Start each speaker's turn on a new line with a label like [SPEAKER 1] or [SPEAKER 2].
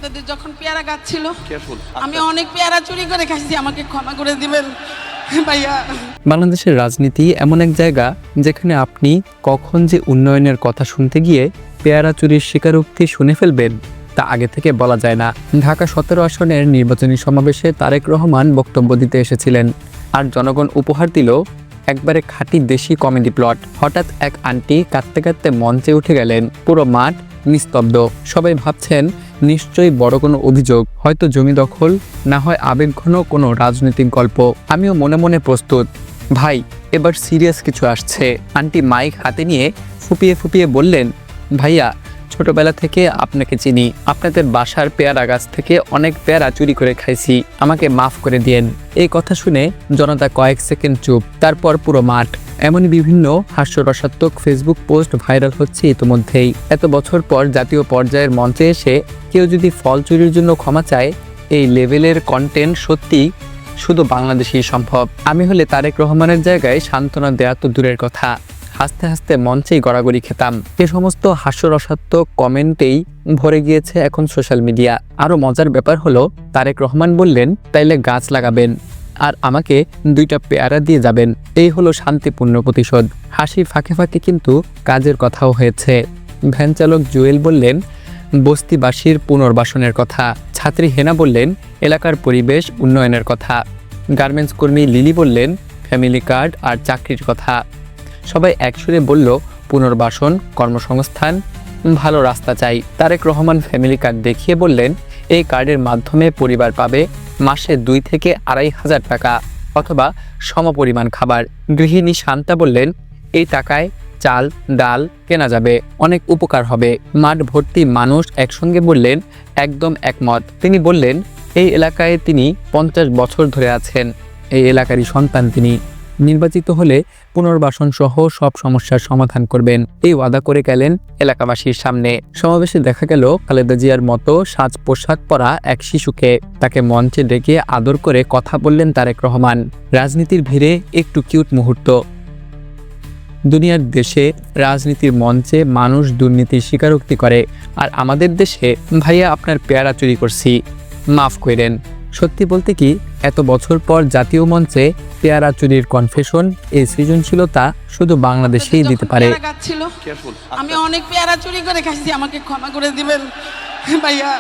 [SPEAKER 1] আপনাদের যখন পেয়ারা গাছ ছিল আমি অনেক পেয়ারা চুরি করে খাইছি, আমাকে ক্ষমা করে দিবেন ভাইয়া।
[SPEAKER 2] বাংলাদেশের রাজনীতি এমন এক জায়গা যেখানে আপনি কখন যে উন্নয়নের কথা শুনতে গিয়ে পেয়ারা চুরির স্বীকারোক্তি শুনে ফেলবেন তা আগে থেকে বলা যায় না। ঢাকা 17 আসনের নির্বাচনী সমাবেশে তারেক রহমান বক্তব্য দিতে এসেছিলেন, আর জনগণ উপহার দিল একবারে খাঁটি দেশি কমেডি প্লট। হঠাৎ এক আন্টি কাঁদতে কাঁদতে মঞ্চে উঠে গেলেন, পুরো মাঠ নিস্তব্ধ। সবাই ভাবছেন নিশ্চয়ই বড় কোনো অভিযোগ, হয়তো জমি দখল, না হয় আবেগঘন কোনো রাজনৈতিক গল্প। আমিও মনে মনে প্রস্তুত, ভাই এবার সিরিয়াস কিছু আসছে। আন্টি মাইক হাতে নিয়ে ফুপিয়ে ফুপিয়ে বললেন, ভাইয়া ছোটবেলা থেকে আপনাকে চিনি, আপনাদের বাসার পেয়ারা গাছ থেকে অনেক পেয়ারা চুরি করে খাইছি, আমাকে মাফ করে দিয়েন। এই কথা শুনে জনতা কয়েক সেকেন্ড চুপ, তারপর পুরো মাঠ। এমনই বিভিন্ন হাস্যরসাত্মক ফেসবুক পোস্ট ভাইরাল হচ্ছে ইতোমধ্যেই। এত বছর পর জাতীয় পর্যায়ের মঞ্চে এসে কেউ যদি ফল চুরির জন্য ক্ষমা চায়, এই লেভেলের কন্টেন্ট সত্যি শুধু বাংলাদেশেই সম্ভব। আমি হলে তারেক রহমানের জায়গায় সান্ত্বনা দেয়া তো দূরের কথা, হাসতে হাসতে মঞ্চেই গড়াগড়ি খেতাম। এ সমস্ত হাস্যরসাত্মক কমেন্টেই ভরে গিয়েছে এখন সোশ্যাল মিডিয়া। আরও মজার ব্যাপার হলো, তারেক রহমান বললেন তাইলে গাছ লাগাবেন আর আমাকে 2টা পেয়ারা দিয়ে যাবেন, এই হলো শান্তিপূর্ণ প্রতিশোধ। হাসি ফাঁকে ফাঁকে কিন্তু কাজের কথাও হয়েছে। ভ্যান চালক জুয়েল বললেন বস্তিবাসীর পুনর্বাসনের কথা, ছাত্রী হেনা বললেন এলাকার পরিবেশ উন্নয়নের কথা, গার্মেন্টস কর্মী লিলি বললেন ফ্যামিলি কার্ড আর চাকরির কথা। সবাই একসুরে বলল পুনর্বাসন, কর্মসংস্থান, ভালো রাস্তা চাই। তারেক রহমান ফ্যামিলি কার্ড দেখিয়ে বললেন এই কার্ডের মাধ্যমে পরিবার পাবে মাসে 2 থেকে 2,500 টাকা অথবা সমপরিমাণ খাবার। গৃহিণী শান্তা বললেন এই টাকায় চাল ডাল কেনা যাবে, অনেক উপকার হবে। মাঠ ভর্তি মানুষ একসঙ্গে বললেন একদম একমত। তিনি বললেন এই এলাকায় তিনি 50 বছর ধরে আছেন, এই এলাকারই সন্তান তিনি। নির্বাচিত হলে পুনর্বাসন সহ সব সমস্যার সমাধান করবেন, এই ওয়াদা করে গেলেন এলাকাবাসীর সামনে। সমাবেশে দেখা গেল খালেদা জিয়ার মতো সাজ পোশাক পরা এক শিশুকে, তাকে মঞ্চে ডেকে আদর করে কথা বললেন তারেক রহমান। রাজনীতির ভিড়ে একটু কিউট মুহূর্ত। দুনিয়ার দেশে রাজনীতির মঞ্চে মানুষ দুর্নীতির স্বীকারোক্তি করে, আর আমাদের দেশে ভাইয়া আপনার পেয়ারা চুরি করছি, মাফ করেন। সত্যি বলতে কি, এত বছর পর জাতীয় মঞ্চে পেয়ারা চুরির কনফেশন, এই সৃজনশীলতা শুধু বাংলাদেশেই দিতে পারে।
[SPEAKER 1] আমি অনেক পেয়ারা চুরি করে খাইছি, আমাকে ক্ষমা করে দিবেন ভাইয়া।